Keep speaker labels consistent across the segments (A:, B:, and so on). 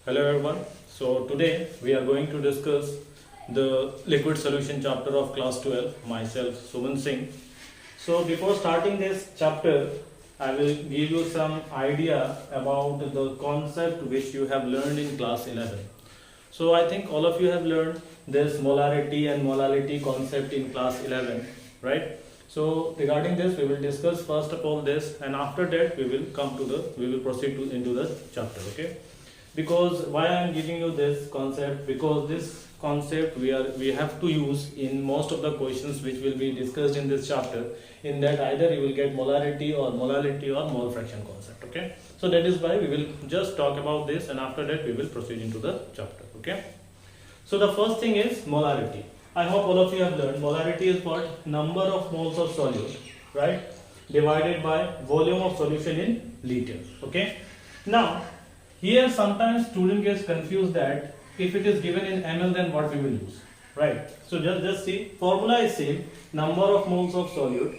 A: Hello everyone. So today we are going to discuss the liquid solution chapter of class 12, myself Suman Singh. So before starting this chapter, I will give you some idea about the concept which you have learned in class 11. So I think all of you have learned this molarity and molality concept in class 11, right? So regarding this we will discuss first of all this, and after that we will proceed into the chapter, okay? Because why I am giving you this concept, because this concept we have to use in most of the questions which will be discussed in this chapter. In that either you will get molarity or mole fraction concept, okay? So that is why we will just talk about this, and after that we will proceed into the chapter, okay? So the first thing is molarity. I hope all of you have learned molarity is what? Number of moles of solute, right, divided by volume of solution in liter, okay? Now here sometimes student gets confused that if it is given in ml, then what we will use, right? So just see, formula is same, number of moles of solute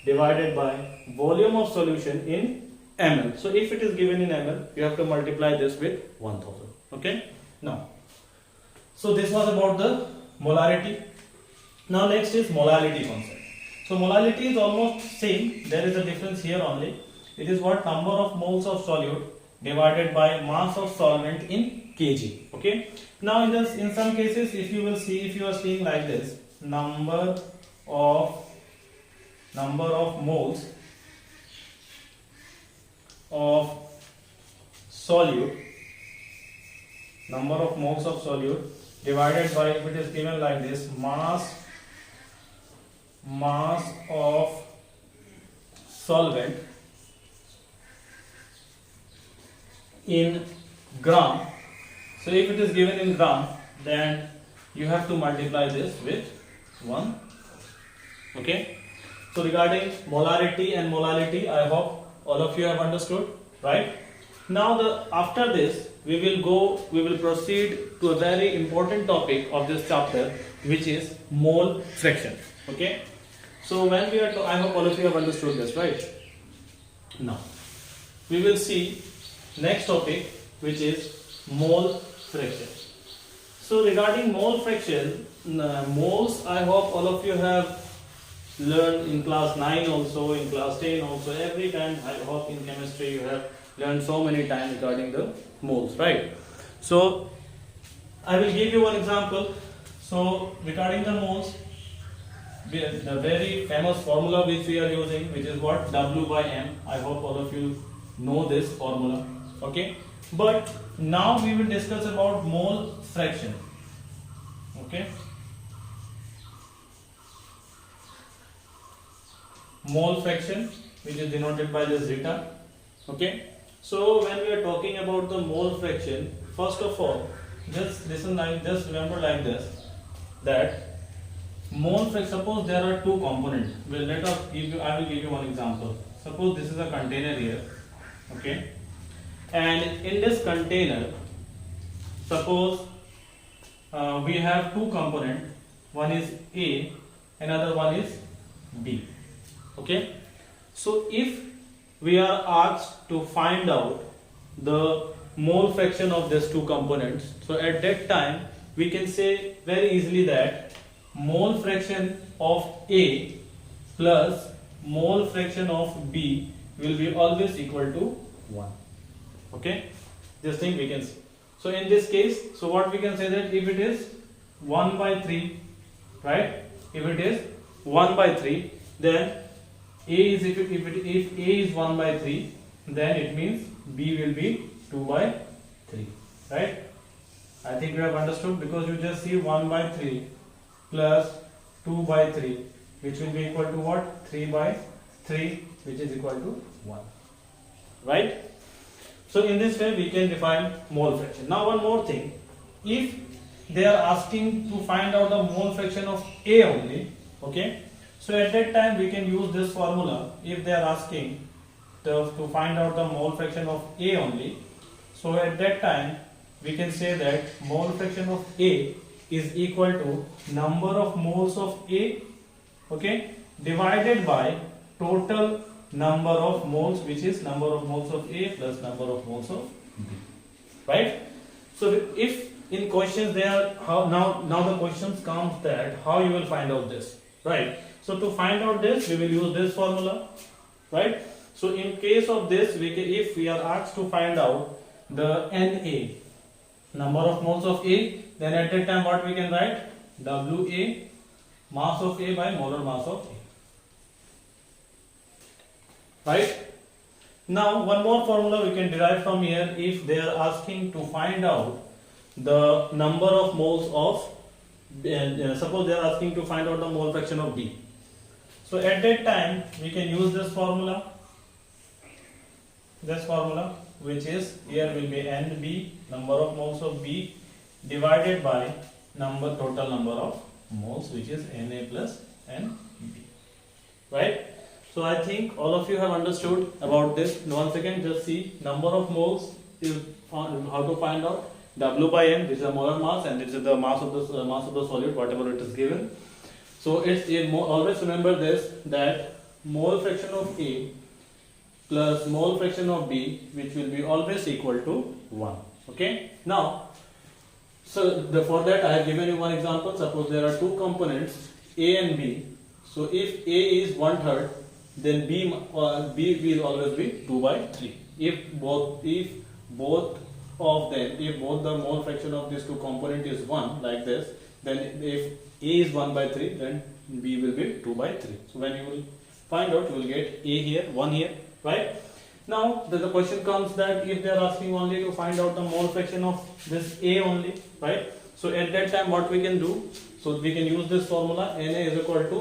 A: divided by volume of solution in ml. So if it is given in ml, you have to multiply this with 1000, okay? Now, so this was about the molarity. Now next is molality concept. So molality is almost same, there is a difference here only. It is what? Number of moles of solute divided by mass of solvent in kg, okay? Now in some cases, if you will see, if you are seeing like this, number of moles of solute, number of moles of solute divided by, if it is given like this, mass of solvent in gram. So if it is given in gram, then you have to multiply this with 1, okay? So regarding molarity and molality, I hope all of you have understood, right? Now after this we will proceed to a very important topic of this chapter, which is mole fraction, okay? So when we are I hope all of you have understood this, right? Now we will see next topic, which is mole fraction. So regarding mole fraction, moles, I hope all of you have learned in class 9 also, in class 10 also. Every time I hope in chemistry you have learned so many times regarding the moles, right? So I will give you one example. So regarding the moles, the very famous formula which we are using, which is what? W by M. I hope all of you know this formula, okay? But now we will discuss about mole fraction, okay? Mole fraction, which is denoted by this zeta, okay? So when we are talking about the mole fraction, first of all, just remember like this, that mole fraction, suppose there are two components. Well, I will give you one example. Suppose this is a container here, okay? And in this container, suppose we have two components, one is A, another one is B, okay? So if we are asked to find out the mole fraction of these two components, so at that time we can say very easily that mole fraction of A plus mole fraction of B will be always equal to 1, okay? This thing we can see. So in this case, so what we can say, that if it is 1 by 3, right? If it is 1 by 3, then A is if A is 1 by 3, then it means B will be 2 by 3, right? I think you have understood, because you just see 1 by 3 plus 2 by 3, which will be equal to what? 3 by 3, which is equal to 1, right? So in this way we can define mole fraction. Now one more thing, if they are asking to find out the mole fraction of A only, okay? So at that time we can use this formula. If they are asking to find out the mole fraction of A only, so at that time we can say that mole fraction of A is equal to number of moles of A, okay, divided by total number of moles, which is number of moles of A plus number of moles of B, right? So if in questions they are how now the questions comes that how you will find out this, right? So to find out this we will use this formula, right? So in case of this if we are asked to find out the Na, number of moles of A, then at that time what we can write? Wa, mass of A by molar mass of A, right? Now one more formula we can derive from here if they are asking to find out the number of moles of suppose they are asking to find out the mole fraction of B. So at that time we can use this formula which is here will be NB, number of moles of B, divided by total number of moles, which is Na plus NB, right? So I think all of you have understood about this. Once again, just see number of moles is how to find out. W by M, this is the molar mass, and this is the mass of the solid, whatever it is given. So always remember this, that mole fraction of A plus mole fraction of B, which will be always equal to 1. Okay. Now, so for that I have given you one example. Suppose there are two components A and B. So if A is 1/3, then B will always be 2/3. If both of them, if both the mole fraction of these two component is 1 like this, then if A is 1/3, then B will be 2/3. So when you will find out, you will get A here, 1 here, right? Now the question comes that if they are asking only to find out the mole fraction of this A only, right? So at that time what we can do? So we can use this formula. Na is equal to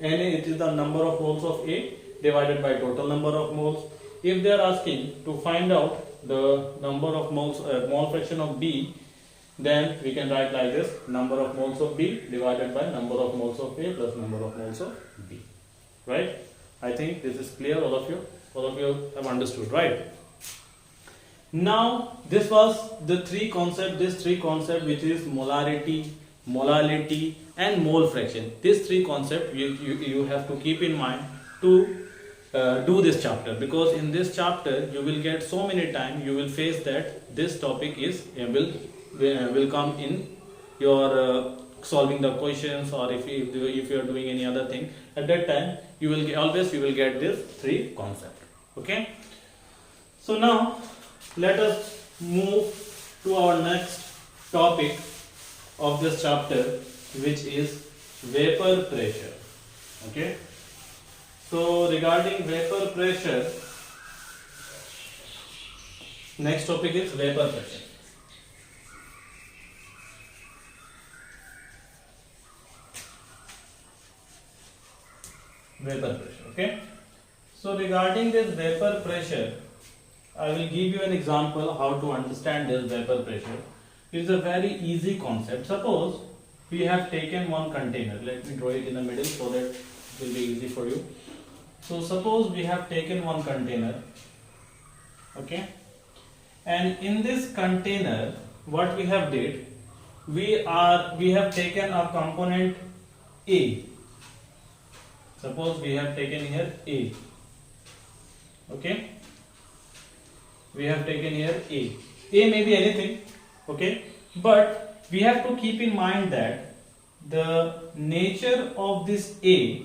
A: it is the number of moles of A divided by total number of moles. If they are asking to find out the number of moles mole fraction of B, then we can write like this: number of moles of B divided by number of moles of A plus number of moles of B, right? I think this is clear. All of you have understood, right? Now this was the three concepts which is molarity, molality and mole fraction. These three concepts you have to keep in mind to do this chapter, because in this chapter you will get so many times you will face that this topic is will come in your solving the questions, or if you are doing any other thing, at that time you will get this three concepts. Okay, so now let us move to our next topic of this chapter, which is vapor pressure. Okay, so regarding vapor pressure, next topic is vapor pressure. Vapor pressure. Okay, so regarding this vapor pressure, I will give you an example how to understand this vapor pressure. It is a very easy concept. Suppose we have taken one container. Let me draw it in the middle so that it will be easy for you. So suppose we have taken one container, okay, and in this container what we have did, we have taken a component A. Suppose we have taken here A, okay, we have taken here A. A may be anything, okay, but we have to keep in mind that the nature of this A,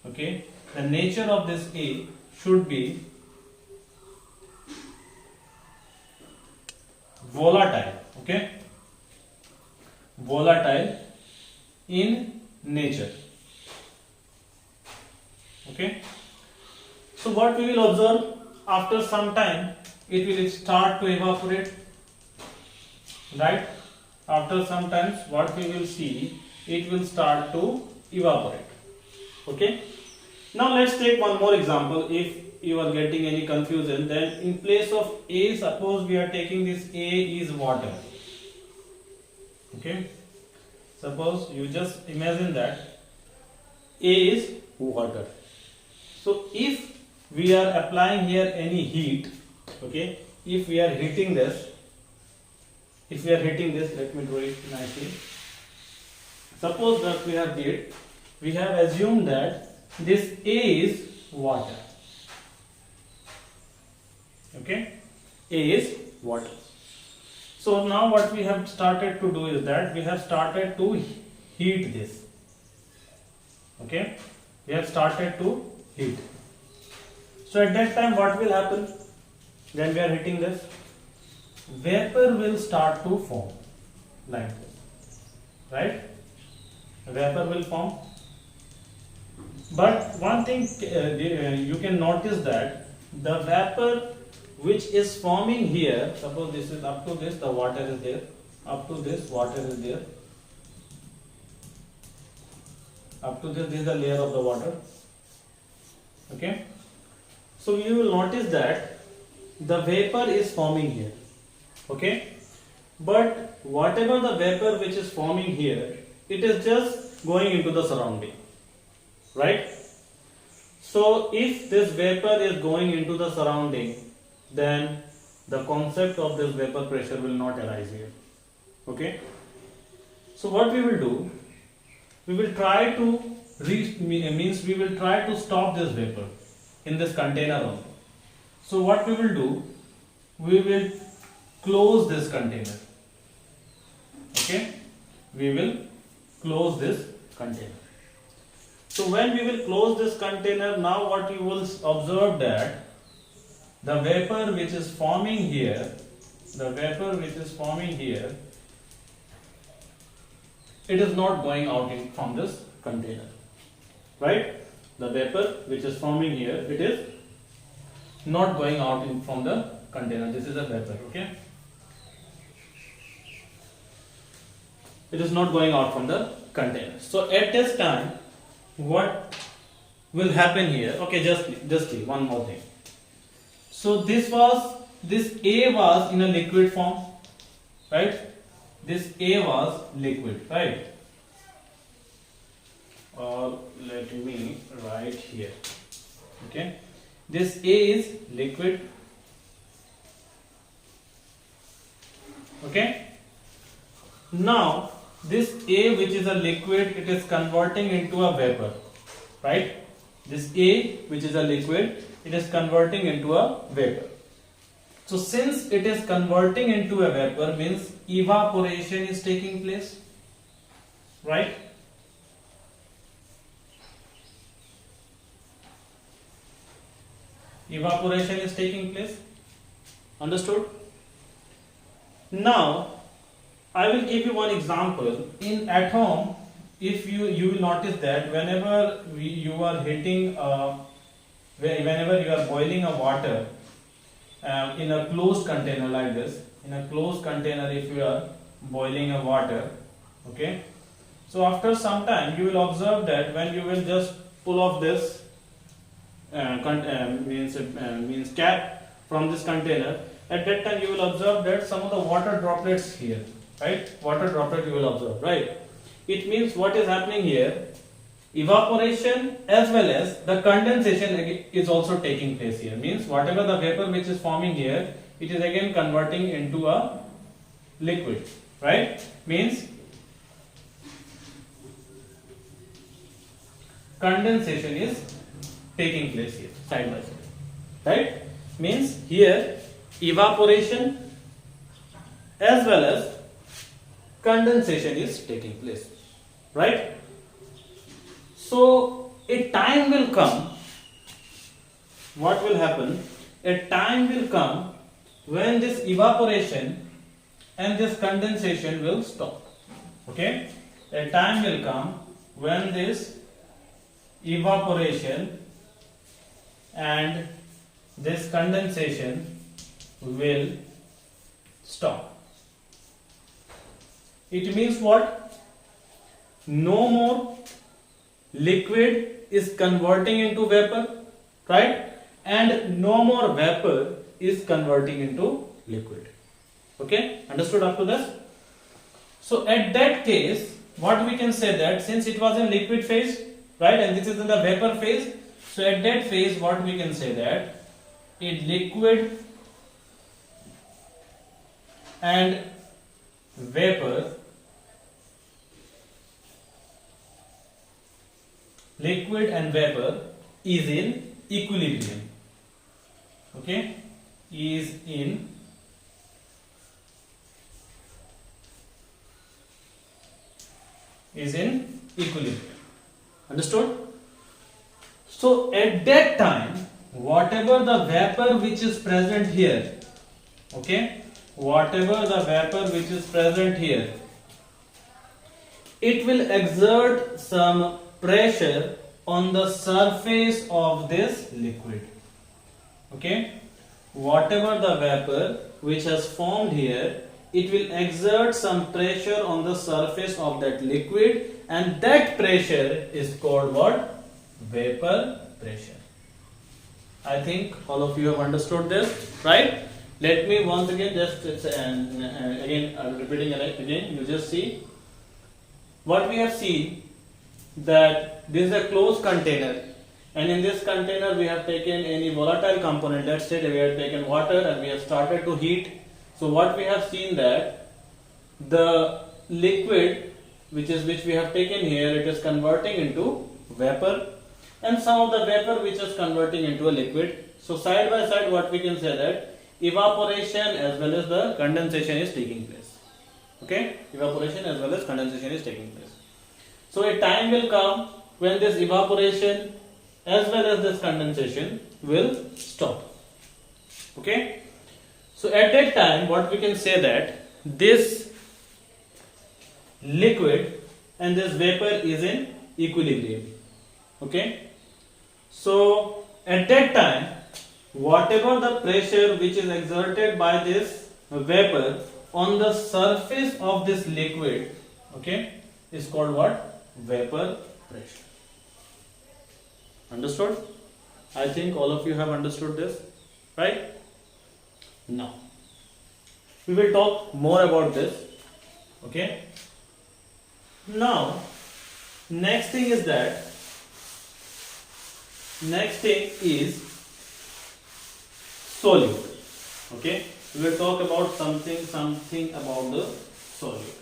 A: okay, the nature of this A should be volatile, okay, volatile in nature. Okay, so what we will observe, after some time it will start to evaporate, right? After some time what we will see, it will start to evaporate. Okay, now let's take one more example. If you are getting any confusion, then in place of A, suppose we are taking this A is water. Okay, suppose you just imagine that A is water. So if we are applying here any heat, okay, if we are heating this, let me draw it nicely. Suppose that we have did, we have assumed that this A is water. Okay, A is water. So now what we have started to do is that we have started to heat this. Okay, we have started to heat. So at that time what will happen when we are heating this? Vapor will start to form like this, right? Vapor will form. But one thing you can notice that the vapor which is forming here, suppose this is up to this, the water is there, up to this, water is there, up to this is the layer of the water. Okay, so you will notice that the vapor is forming here. Okay, but whatever the vapor which is forming here, it is just going into the surrounding, right? So if this vapor is going into the surrounding, then the concept of this vapor pressure will not arise here. Okay, so what we will do, we will try to we will try to stop this vapor in this container only. So what we will do, we will close this container. Okay, we will close this container. So when we will close this container, now what you will observe that the vapor which is forming here, it is not going out from this container, right? The vapor which is forming here, it is not going out from the container. This is a vapor, okay? It is not going out from the container. So at this time, what will happen here? Okay, just one more thing. So this A was in a liquid form, right? This A was liquid, right? Or let me write here. Okay, this A is liquid. Okay. Now this A, which is a liquid, it is converting into a vapor, right? This A, which is a liquid, it is converting into a vapor. So since it is converting into a vapor, means evaporation is taking place, right? Evaporation is taking place. Understood? Now I will give you one example. At home, if you will notice that whenever you are heating, whenever you are boiling a water in a closed container like this, in a closed container, if you are boiling a water, okay. So after some time, you will observe that when you will just pull off this means cap from this container, at that time you will observe that some of the water droplets here. Right, water droplet you will observe, right? It means what is happening here, evaporation as well as the condensation is also taking place here. Means whatever the vapor which is forming here, it is again converting into a liquid, right? Means condensation is taking place here, side by side, right? Means here evaporation as well as condensation is taking place, right? So a time will come, what will happen? A time will come when this evaporation and this condensation will stop. Okay? A time will come when this evaporation and this condensation will stop. It means what? No more liquid is converting into vapor, right? And no more vapor is converting into liquid. Okay, understood up to this? So at that case, what we can say that since it was in liquid phase, right, and this is in the vapor phase, so at that phase, what we can say that a liquid and vapor, liquid and vapor is in equilibrium. Okay, is in is in equilibrium. Understood? So at that time, whatever the vapor which is present here, okay, whatever the vapor which is present here, it will exert some pressure on the surface of this liquid. Okay, whatever the vapor which has formed here, it will exert some pressure on the surface of that liquid, and that pressure is called what? Vapor pressure. I think all of you have understood this, right? Let me once again just again I'm repeating it again. You just see what we have seen, that this is a closed container, and in this container we have taken any volatile component. Let's say that we have taken water and we have started to heat. So what we have seen, that the liquid which we have taken here, it is converting into vapor, and some of the vapor which is converting into a liquid. So side by side, what we can say, that evaporation as well as the condensation is taking place. Okay, evaporation as well as condensation is taking place. So a time will come when this evaporation as well as this condensation will stop. Okay, so at that time, what we can say, that this liquid and this vapor is in equilibrium. Okay, so at that time, whatever the pressure which is exerted by this vapor on the surface of this liquid, okay, is called what? Vapor pressure. Understood? I think all of you have understood this, right? Now we will talk more about this. Okay, now next thing is solute. Okay, we will talk about something about the solute.